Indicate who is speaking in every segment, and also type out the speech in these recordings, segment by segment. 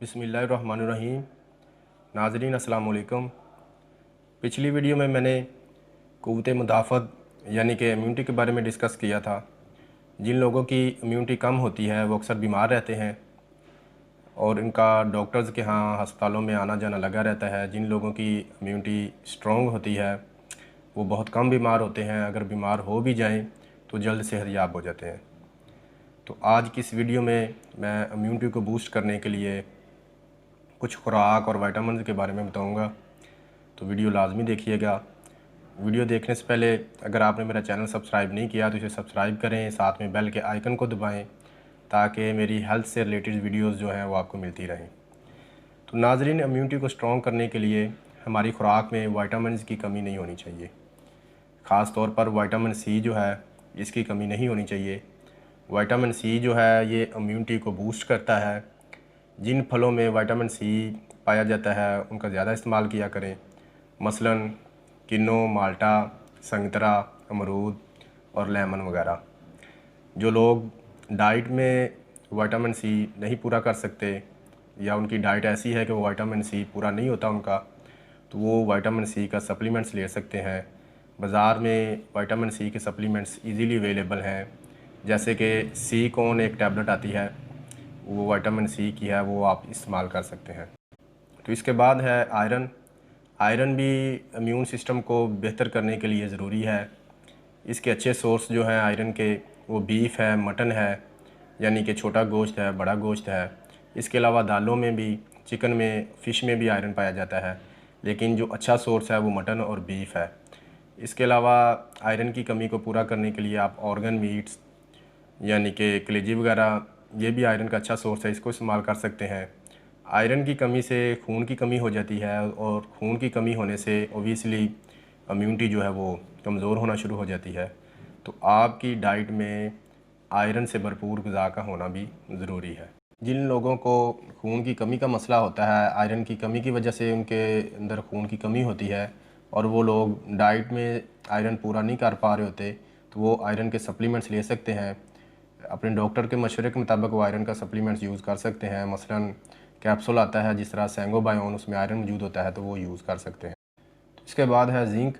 Speaker 1: बिस्मिल्लाहिर्रहमानिर्रहीम। नाज़रीन अस्सलाम वालेकुम। पिछली वीडियो में मैंने क़ुव्वत मुदाफ़त यानी कि इम्यूनिटी के बारे में डिस्कस किया था। जिन लोगों की इम्यूनिटी कम होती है वो अक्सर बीमार रहते हैं और इनका डॉक्टर्स के यहाँ हस्पतालों में आना जाना लगा रहता है। जिन लोगों की इम्यूनिटी स्ट्रॉन्ग होती है वो बहुत कम बीमार होते हैं, अगर बीमार हो भी जाएं तो जल्द सेहतयाब हो जाते हैं। तो आज की इस वीडियो में मैं इम्यूनिटी को बूस्ट करने के लिए कुछ खुराक और विटामिन के बारे में बताऊंगा, तो वीडियो लाजमी देखिएगा। वीडियो देखने से पहले अगर आपने मेरा चैनल सब्सक्राइब नहीं किया तो इसे सब्सक्राइब करें, साथ में बेल के आइकन को दबाएं ताकि मेरी हेल्थ से रिलेटेड वीडियोस जो हैं वो आपको मिलती रहें। तो नाज़रीन, इम्यूनिटी को स्ट्रॉन्ग करने के लिए हमारी खुराक में विटामिन की कमी नहीं होनी चाहिए। ख़ास तौर पर विटामिन सी जो है इसकी कमी नहीं होनी चाहिए। विटामिन सी जो है ये इम्यूनिटी को बूस्ट करता है। जिन फलों में विटामिन सी पाया जाता है उनका ज़्यादा इस्तेमाल किया करें, मसलन किन्नू, माल्टा, संतरा, अमरूद और लेमन वगैरह। जो लोग डाइट में विटामिन सी नहीं पूरा कर सकते या उनकी डाइट ऐसी है कि वो विटामिन सी पूरा नहीं होता उनका, तो वो विटामिन सी का सप्लीमेंट्स ले सकते हैं। बाज़ार में विटामिन सी के सप्लीमेंट्स इजीली अवेलेबल हैं, जैसे कि सी कॉन एक टैबलेट आती है, वो विटामिन सी की है, वो आप इस्तेमाल कर सकते हैं। तो इसके बाद है आयरन। आयरन भी इम्यून सिस्टम को बेहतर करने के लिए ज़रूरी है। इसके अच्छे सोर्स जो हैं आयरन के, वो बीफ है, मटन है, यानी कि छोटा गोश्त है, बड़ा गोश्त है। इसके अलावा दालों में भी, चिकन में, फ़िश में भी आयरन पाया जाता है, लेकिन जो अच्छा सोर्स है वो मटन और बीफ है। इसके अलावा आयरन की कमी को पूरा करने के लिए आप ऑर्गन मीट्स यानी कि कलेजी वगैरह, ये भी आयरन का अच्छा सोर्स है, इसको इस्तेमाल कर सकते हैं। आयरन की कमी से खून की कमी हो जाती है और खून की कमी होने से ओबियसली इम्यूनिटी जो है वो कमज़ोर होना शुरू हो जाती है। तो आपकी डाइट में आयरन से भरपूर ग़िज़ा का होना भी ज़रूरी है। जिन लोगों को खून की कमी का मसला होता है, आयरन की कमी की वजह से उनके अंदर खून की कमी होती है और वो लोग डाइट में आयरन पूरा नहीं कर पा रहे होते, तो वो आयरन के सप्लीमेंट्स ले सकते हैं। अपने डॉक्टर के मशवरे के मुताबिक वो आयरन का सप्लीमेंट्स यूज़ कर सकते हैं। मसलन कैप्सूल आता है जिस तरह सेंगोबायोन, उसमें आयरन मौजूद होता है, तो वो यूज़ कर सकते हैं। तो इसके बाद है जिंक।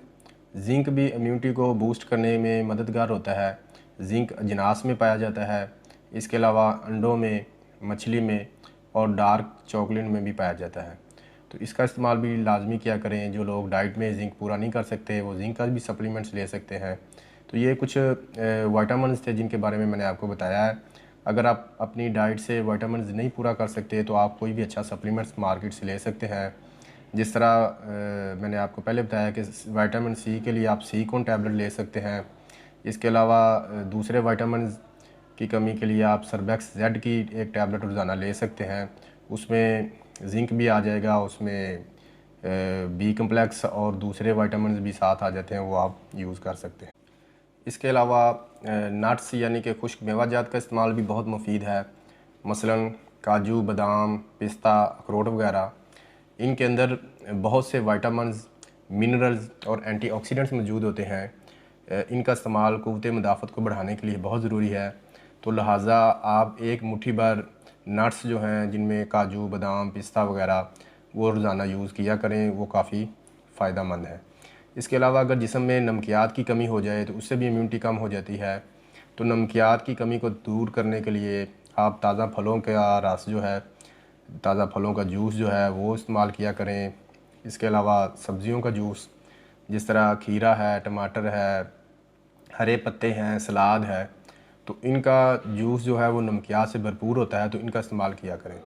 Speaker 1: जिंक भी इम्यूनिटी को बूस्ट करने में मददगार होता है। जिंक अजनास में पाया जाता है, इसके अलावा अंडों में, मछली में और डार्क चॉकलेट में भी पाया जाता है। तो इसका इस्तेमाल भी लाजमी किया करें। जो लोग डाइट में जिंक पूरा नहीं कर सकते वो जिंक का भी सप्लीमेंट्स ले सकते हैं। तो ये कुछ विटामिन्स थे जिनके बारे में मैंने आपको बताया है। अगर आप अपनी डाइट से विटामिन्स नहीं पूरा कर सकते तो आप कोई भी अच्छा सप्लीमेंट्स मार्केट से ले सकते हैं। जिस तरह मैंने आपको पहले बताया कि विटामिन सी के लिए आप सी कॉन टैबलेट ले सकते हैं। इसके अलावा दूसरे विटामिन्स की कमी के लिए आप सर्बेक्स जेड की एक टैबलेट रोज़ाना ले सकते हैं। उसमें जिंक भी आ जाएगा, उसमें बी कम्प्लेक्स और दूसरे विटामिन्स भी साथ आ जाते हैं, वो आप यूज़ कर सकते हैं। इसके अलावा नट्स यानी कि खुश्क मेवाजात का इस्तेमाल भी बहुत मुफीद है। मसलन काजू, बादाम, पिस्ता, अखरोट वगैरह, इनके अंदर बहुत से विटामिन्स, मिनरल्स और एंटीऑक्सीडेंट्स मौजूद होते हैं। इनका इस्तेमाल क़ुव्वत मुदाफ़त को बढ़ाने के लिए बहुत ज़रूरी है। तो लिहाजा आप एक मुट्ठी भर नट्स जो हैं जिनमें काजू, बादाम, पिस्ता वगैरह, वो रोज़ाना यूज़ किया करें, वो काफ़ी फ़ायदा मंद है। इसके अलावा अगर जिस्म में नमकियात की कमी हो जाए तो उससे भी इम्यूनिटी कम हो जाती है। तो नमकियात की कमी को दूर करने के लिए आप ताज़ा फलों का रस जो है, ताज़ा फलों का जूस जो है वो इस्तेमाल किया करें। इसके अलावा सब्ज़ियों का जूस, जिस तरह खीरा है, टमाटर है, हरे पत्ते हैं, सलाद है, तो इनका जूस जो है वो नमकियात से भरपूर होता है, तो इनका इस्तेमाल किया करें।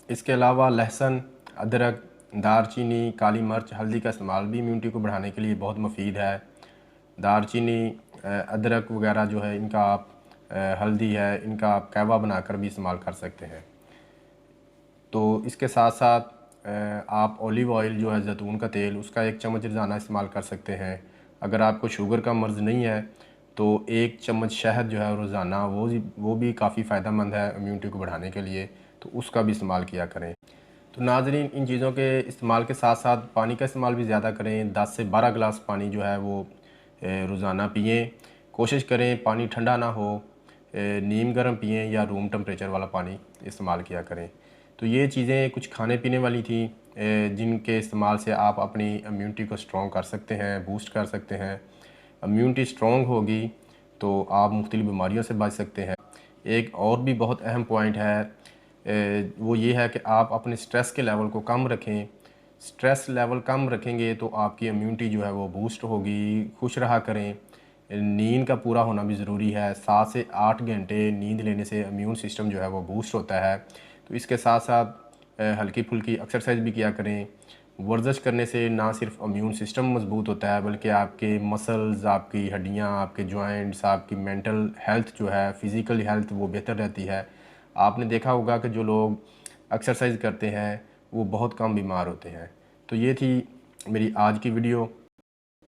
Speaker 1: इसके अलावा लहसुन, अदरक, दारचीनी, काली मिर्च, हल्दी का इस्तेमाल भी इम्यूनिटी को बढ़ाने के लिए बहुत मुफीद है। दारचीनी, अदरक वगैरह जो है इनका आप, हल्दी है, इनका आप कहवा बनाकर भी इस्तेमाल कर सकते हैं। तो इसके साथ साथ आप ओलिव ऑयल जो है, जैतून का तेल, उसका 1 चम्मच रोज़ाना इस्तेमाल कर सकते हैं। अगर आपको शुगर का मर्ज़ नहीं है तो 1 चम्मच शहद जो है रोज़ाना, वो भी काफ़ी फ़ायदेमंद है इम्यूनिटी को बढ़ाने के लिए, तो उसका भी इस्तेमाल किया करें। तो नाज़रीन, इन चीज़ों के इस्तेमाल के साथ साथ पानी का इस्तेमाल भी ज़्यादा करें। 10 से 12 गिलास पानी जो है वो रोज़ाना पिएँ। कोशिश करें पानी ठंडा ना हो, नीम गर्म पिएँ या रूम टेम्परेचर वाला पानी इस्तेमाल किया करें। तो ये चीज़ें कुछ खाने पीने वाली थी जिनके इस्तेमाल से आप अपनी इम्यूनिटी को स्ट्रॉन्ग कर सकते हैं, बूस्ट कर सकते हैं। इम्यूनिटी स्ट्रॉन्ग होगी तो आप मुख्तलिफ़ बीमारियों से बच सकते हैं। एक और भी बहुत अहम पॉइंट है, वो ये है कि आप अपने स्ट्रेस के लेवल को कम रखें। स्ट्रेस लेवल कम रखेंगे तो आपकी इम्यूनिटी जो है वो बूस्ट होगी। खुश रहा करें। नींद का पूरा होना भी ज़रूरी है। 7 से 8 घंटे नींद लेने से इम्यून सिस्टम जो है वो बूस्ट होता है। तो इसके साथ साथ हल्की फुल्की एक्सरसाइज भी किया करें। वर्जिश करने से ना सिर्फ इम्यून सिस्टम मज़बूत होता है बल्कि आपके मसल्स, आपकी हड्डियाँ, आपके जॉइंट्स, आपकी मेंटल हेल्थ जो है, फ़िज़िकल हेल्थ वो बेहतर रहती है। आपने देखा होगा कि जो लोग एक्सरसाइज करते हैं वो बहुत कम बीमार होते हैं। तो ये थी मेरी आज की वीडियो।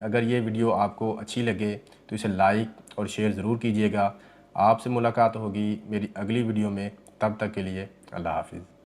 Speaker 1: अगर ये वीडियो आपको अच्छी लगे तो इसे लाइक और शेयर ज़रूर कीजिएगा। आपसे मुलाकात होगी मेरी अगली वीडियो में। तब तक के लिए अल्लाह हाफ़िज़।